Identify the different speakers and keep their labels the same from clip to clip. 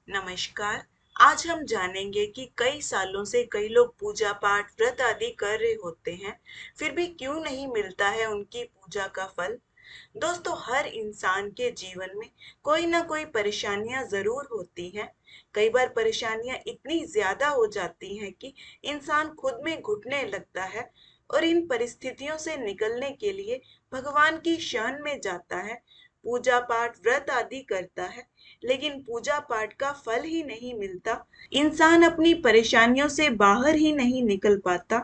Speaker 1: नमस्कार। आज हम जानेंगे कि कई सालों से कई लोग पूजा पाठ व्रत आदि कर रहे होते हैं, फिर भी क्यों नहीं मिलता है उनकी पूजा का फल। दोस्तों, हर इंसान के जीवन में कोई ना कोई परेशानियां जरूर होती हैं। कई बार परेशानियां इतनी ज्यादा हो जाती हैं कि इंसान खुद में घुटने लगता है और इन परिस्थितियों से निकलने के लिए भगवान की शरण में जाता है, पूजा पाठ व्रत आदि करता है, लेकिन पूजा पाठ का फल ही नहीं मिलता। इंसान अपनी परेशानियों से बाहर ही नहीं निकल पाता।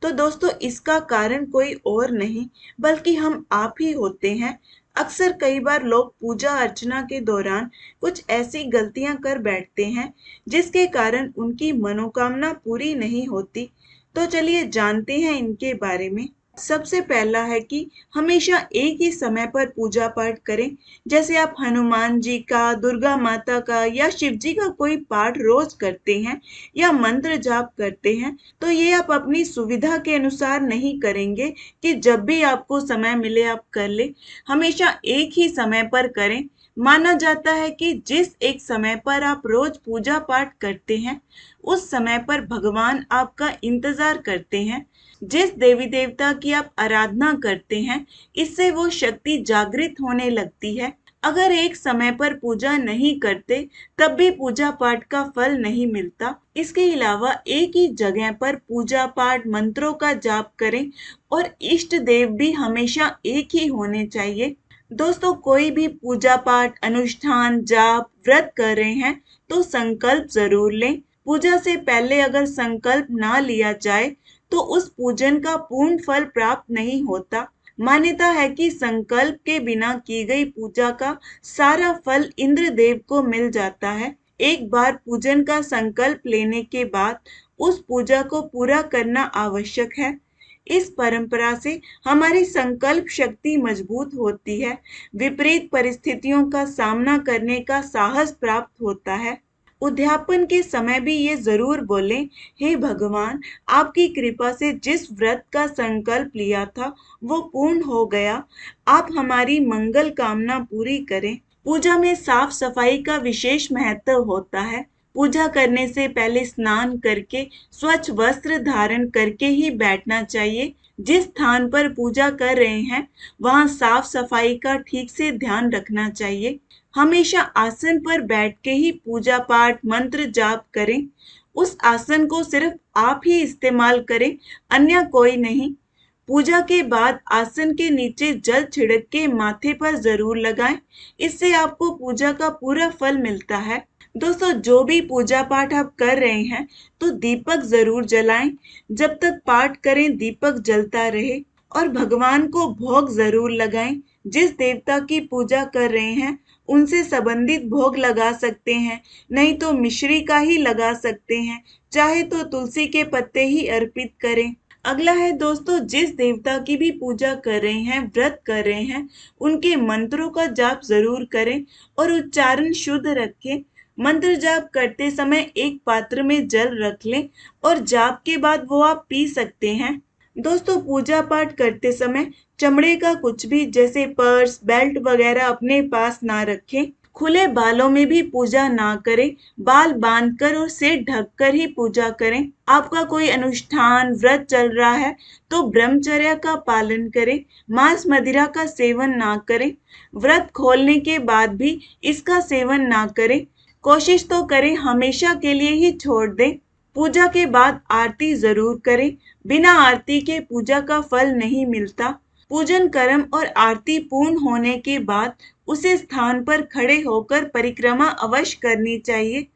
Speaker 1: तो दोस्तों, इसका कारण कोई और नहीं बल्कि हम आप ही होते हैं। अक्सर कई बार लोग पूजा अर्चना के दौरान कुछ ऐसी गलतियां कर बैठते हैं जिसके कारण उनकी मनोकामना पूरी नहीं होती। तो चलिए जानते हैं इनके बारे में। सबसे पहला है कि हमेशा एक ही समय पर पूजा पाठ करें। जैसे आप हनुमान जी का, दुर्गा माता का या शिव जी का कोई पाठ रोज करते हैं या मंत्र जाप करते हैं, तो ये आप अपनी सुविधा के अनुसार नहीं करेंगे कि जब भी आपको समय मिले आप कर ले। हमेशा एक ही समय पर करें। माना जाता है कि जिस एक समय पर आप रोज पूजा पाठ करते हैं, उस समय पर भगवान आपका इंतजार करते हैं। जिस देवी देवता की आप आराधना करते हैं, इससे वो शक्ति जागृत होने लगती है। अगर एक समय पर पूजा नहीं करते, तब भी पूजा पाठ का फल नहीं मिलता। इसके अलावा एक ही जगह पर पूजा पाठ मंत्रों का जाप करें और इष्ट देव भी हमेशा एक ही होने चाहिए। दोस्तों, कोई भी पूजा पाठ, अनुष्ठान, जाप, व्रत कर रहे हैं तो संकल्प जरूर लें। पूजा से पहले अगर संकल्प ना लिया जाए तो उस पूजन का पूर्ण फल प्राप्त नहीं होता। मान्यता है कि संकल्प के बिना की गई पूजा का सारा फल इंद्र देव को मिल जाता है। एक बार पूजन का संकल्प लेने के बाद उस पूजा को पूरा करना आवश्यक है। इस परंपरा से हमारी संकल्प शक्ति मजबूत होती है, विपरीत परिस्थितियों का सामना करने का साहस प्राप्त होता है। उद्यापन के समय भी ये जरूर बोलें, हे भगवान, आपकी कृपा से जिस व्रत का संकल्प लिया था वो पूर्ण हो गया। आप हमारी मंगल कामना पूरी करें। पूजा में साफ सफाई का विशेष महत्व होता है। पूजा करने से पहले स्नान करके स्वच्छ वस्त्र धारण करके ही बैठना चाहिए। जिस स्थान पर पूजा कर रहे हैं, वहां साफ सफाई का ठीक से ध्यान रखना चाहिए। हमेशा आसन पर बैठ के ही पूजा पाठ मंत्र जाप करें। उस आसन को सिर्फ आप ही इस्तेमाल करें, अन्य कोई नहीं। पूजा के बाद आसन के नीचे जल छिड़क के माथे पर जरूर लगाएं। इससे आपको पूजा का पूरा फल मिलता है। दोस्तों, जो भी पूजा पाठ आप कर रहे हैं, तो दीपक जरूर जलाएं। जब तक पाठ करें दीपक जलता रहे। और भगवान को भोग जरूर लगाएं। जिस देवता की पूजा कर रहे हैं, उनसे संबंधित भोग लगा सकते हैं, नहीं तो मिश्री का ही लगा सकते हैं, चाहे तो तुलसी के पत्ते ही अर्पित करें। अगला है दोस्तों, जिस देवता की भी पूजा कर रहे हैं, व्रत कर रहे हैं, उनके मंत्रों का जाप जरूर करें और उच्चारण शुद्ध रखें। मंत्र जाप करते समय एक पात्र में जल रख लें और जाप के बाद वो आप पी सकते हैं। दोस्तों, पूजा पाठ करते समय चमड़े का कुछ भी जैसे पर्स, बेल्ट वगैरह अपने पास ना रखें। खुले बालों में भी पूजा ना करें। बाल बांधकर और सिर ढककर ही पूजा करें। आपका कोई अनुष्ठान, व्रत चल रहा है तो ब्रह्मचर्य का पालन करें। मांस मदिरा का सेवन ना करें। व्रत खोलने के बाद भी इसका सेवन ना करें। कोशिश तो करें हमेशा के लिए ही छोड़ दें। पूजा के बाद आरती जरूर करें। बिना आरती के पूजा का फल नहीं मिलता। पूजन कर्म और आरती पूर्ण होने के बाद उसी स्थान पर खड़े होकर परिक्रमा अवश्य करनी चाहिए।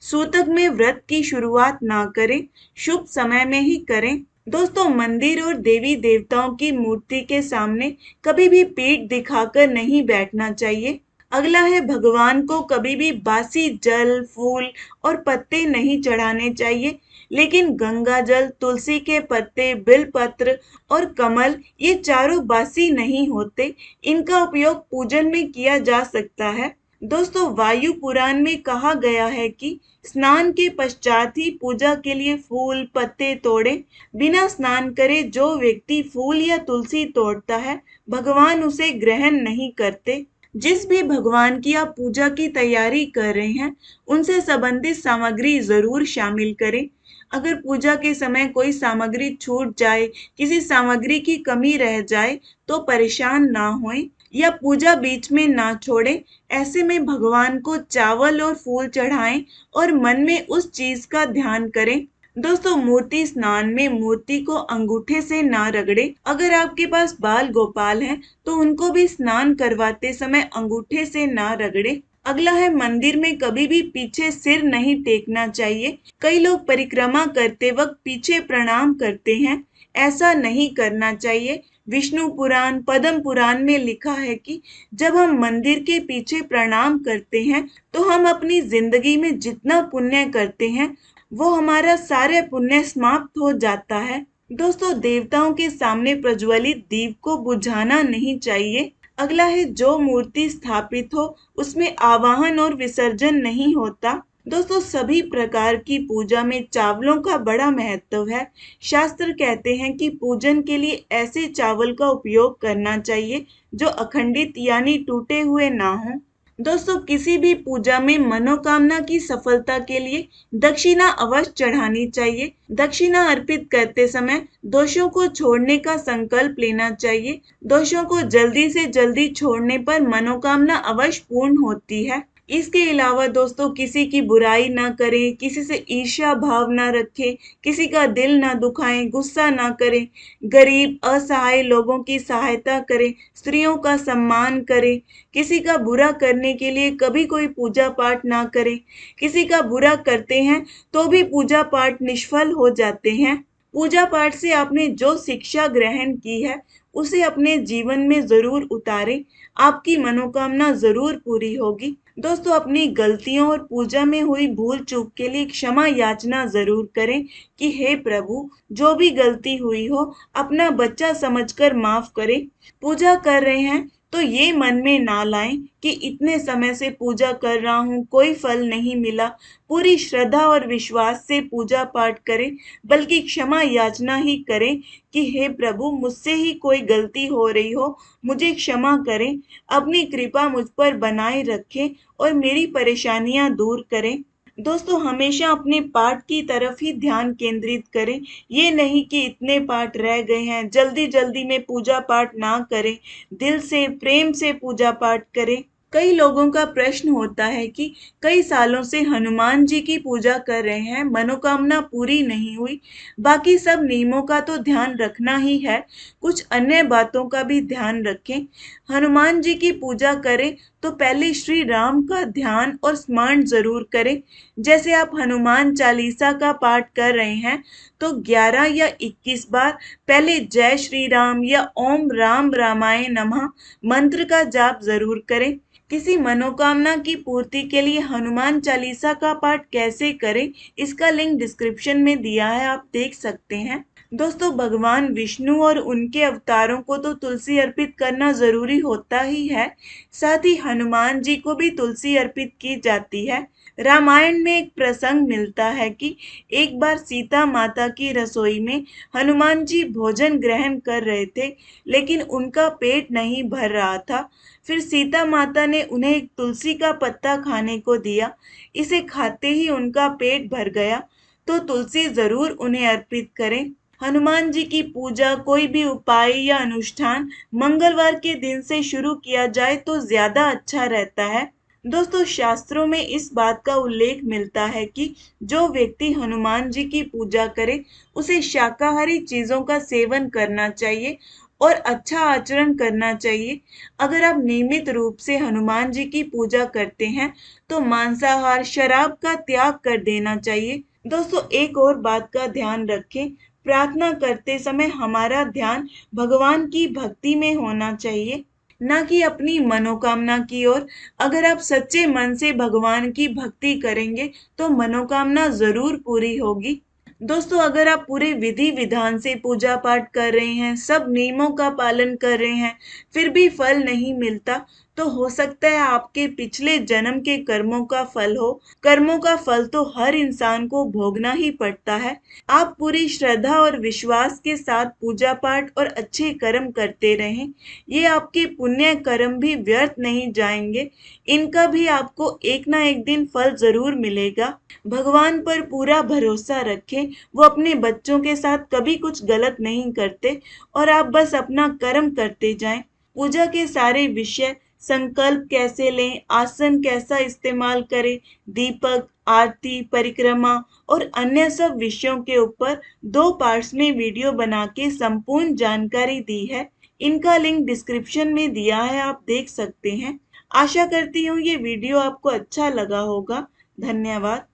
Speaker 1: सूतक में व्रत की शुरुआत ना करें, शुभ समय में ही करें। दोस्तों, मंदिर और देवी देवताओं की मूर्ति के सामने कभी भी पीठ दिखाकर नहीं बैठना चाहिए। अगला है, भगवान को कभी भी बासी जल, फूल और पत्ते नहीं चढ़ाने चाहिए, लेकिन गंगा जल, तुलसी के पत्ते, बिलपत्र और कमल, ये चारों बासी नहीं होते। इनका उपयोग पूजन में किया जा सकता है। दोस्तों, वायु पुराण में कहा गया है कि स्नान के पश्चात ही पूजा के लिए फूल पत्ते तोड़ें। बिना स्नान करे जो व्यक्ति फूल या तुलसी तोड़ता है, भगवान उसे ग्रहण नहीं करते। जिस भी भगवान की आप पूजा की तैयारी कर रहे हैं, उनसे संबंधित सामग्री जरूर शामिल करें। अगर पूजा के समय कोई सामग्री छूट जाए, किसी सामग्री की कमी रह जाए, तो परेशान ना होएं या पूजा बीच में ना छोड़ें। ऐसे में भगवान को चावल और फूल चढ़ाएं और मन में उस चीज का ध्यान करें। दोस्तों, मूर्ति स्नान में मूर्ति को अंगूठे से ना रगड़े। अगर आपके पास बाल गोपाल हैं, तो उनको भी स्नान करवाते समय अंगूठे से ना रगड़े। अगला है, मंदिर में कभी भी पीछे सिर नहीं टेकना चाहिए। कई लोग परिक्रमा करते वक्त पीछे प्रणाम करते हैं, ऐसा नहीं करना चाहिए। विष्णु पुराण, पद्म पुराण में लिखा है कि जब हम मंदिर के पीछे प्रणाम करते हैं, तो हम अपनी जिंदगी में जितना पुण्य करते हैं, वो हमारा सारे पुण्य समाप्त हो जाता है। दोस्तों, देवताओं के सामने प्रज्वलित दीप को बुझाना नहीं चाहिए। अगला है, जो मूर्ति स्थापित हो उसमें आवाहन और विसर्जन नहीं होता। दोस्तों, सभी प्रकार की पूजा में चावलों का बड़ा महत्व है। शास्त्र कहते हैं कि पूजन के लिए ऐसे चावल का उपयोग करना चाहिए जो अखंडित यानी टूटे हुए ना हो। दोस्तों, किसी भी पूजा में मनोकामना की सफलता के लिए दक्षिणा अवश्य चढ़ानी चाहिए। दक्षिणा अर्पित करते समय दोषों को छोड़ने का संकल्प लेना चाहिए। दोषों को जल्दी से जल्दी छोड़ने पर मनोकामना अवश्य पूर्ण होती है। इसके अलावा दोस्तों, किसी की बुराई ना करें, किसी से ईर्ष्या भाव ना रखें, किसी का दिल ना दुखाएं, गुस्सा ना करें, गरीब असहाय लोगों की सहायता करें, स्त्रियों का सम्मान करें, किसी का बुरा करने के लिए कभी कोई पूजा पाठ ना करें। किसी का बुरा करते हैं तो भी पूजा पाठ निष्फल हो जाते हैं। पूजा पाठ से आपने जो शिक्षा ग्रहण की है, उसे अपने जीवन में जरूर उतारें। आपकी मनोकामना जरूर पूरी होगी। दोस्तों, अपनी गलतियों और पूजा में हुई भूल चूक के लिए क्षमा याचना जरूर करें कि हे प्रभु, जो भी गलती हुई हो, अपना बच्चा समझकर माफ करें। पूजा कर रहे हैं तो ये मन में ना लाएं कि इतने समय से पूजा कर रहा हूँ, कोई फल नहीं मिला। पूरी श्रद्धा और विश्वास से पूजा पाठ करें, बल्कि क्षमा याचना ही करें कि हे प्रभु, मुझसे ही कोई गलती हो रही हो, मुझे क्षमा करें, अपनी कृपा मुझ पर बनाए रखें और मेरी परेशानियां दूर करें। दोस्तों, हमेशा अपने पाठ की तरफ ही ध्यान केंद्रित करें। ये नहीं कि इतने पाठ रह गए हैं, जल्दी जल्दी में पूजा पाठ ना करें। दिल से प्रेम से पूजा पाठ करें। कई लोगों का प्रश्न होता है कि कई सालों से हनुमान जी की पूजा कर रहे हैं, मनोकामना पूरी नहीं हुई। बाकी सब नियमों का तो ध्यान रखना ही है, कुछ अन्य बातों का भी ध्यान रखें। हनुमान जी की पूजा करें तो पहले श्री राम का ध्यान और स्मरण जरूर करें। जैसे आप हनुमान चालीसा का पाठ कर रहे हैं, तो 11 या 21 बार पहले जय श्री राम या ओम राम रामाय नमः मंत्र का जाप जरूर करें। किसी मनोकामना की पूर्ति के लिए हनुमान चालीसा का पाठ कैसे करें, इसका लिंक डिस्क्रिप्शन में दिया है, आप देख सकते हैं। दोस्तों, भगवान विष्णु और उनके अवतारों को तो तुलसी अर्पित करना जरूरी होता ही है। साथ ही हनुमान जी को भी तुलसी अर्पित की जाती है। रामायण में एक प्रसंग मिलता है कि एक बार सीता माता की रसोई में हनुमान जी भोजन ग्रहण कर रहे थे, लेकिन उनका पेट नहीं भर रहा था। फिर सीता माता ने उन्हें एक तुलसी का पत्ता खाने को दिया। इसे खाते ही उनका पेट भर गया। तो तुलसी जरूर उन्हें अर्पित करें। हनुमान जी की पूजा, कोई भी उपाय या अनुष्ठान मंगलवार के दिन से शुरू किया जाए तो ज्यादा अच्छा रहता है। दोस्तों, शास्त्रों में इस बात का उल्लेख मिलता है कि जो व्यक्ति हनुमान जी की पूजा करे, उसे शाकाहारी चीजों का सेवन करना चाहिए और अच्छा आचरण करना चाहिए। अगर आप नियमित रूप से हनुमान जी की पूजा करते हैं, तो मांसाहार, शराब का त्याग कर देना चाहिए। दोस्तों, एक और बात का ध्यान रखें, प्रार्थना करते समय हमारा ध्यान भगवान की भक्ति में होना चाहिए, ना कि अपनी मनोकामना की ओर। अगर आप सच्चे मन से भगवान की भक्ति करेंगे, तो मनोकामना जरूर पूरी होगी। दोस्तों, अगर आप पूरे विधि विधान से पूजा पाठ कर रहे हैं, सब नियमों का पालन कर रहे हैं, फिर भी फल नहीं मिलता, तो हो सकता है आपके पिछले जन्म के कर्मों का फल हो। कर्मों का फल तो हर इंसान को भोगना ही पड़ता है। आप पूरी श्रद्धा और विश्वास के साथ पूजा पाठ और अच्छे कर्म करते रहें। ये आपके पुण्य कर्म भी व्यर्थ नहीं जाएंगे। इनका भी आपको एक ना एक दिन फल जरूर मिलेगा। भगवान पर पूरा भरोसा रखें। वो अपने बच्चों के साथ कभी कुछ गलत नहीं करते और आप बस अपना कर्म करते जाएं। पूजा के सारे विषय, संकल्प कैसे लें, आसन कैसा इस्तेमाल करें, दीपक, आरती, परिक्रमा और अन्य सब विषयों के ऊपर 2 पार्ट्स में वीडियो बना के संपूर्ण जानकारी दी है। इनका लिंक डिस्क्रिप्शन में दिया है, आप देख सकते हैं। आशा करती हूँ ये वीडियो आपको अच्छा लगा होगा। धन्यवाद।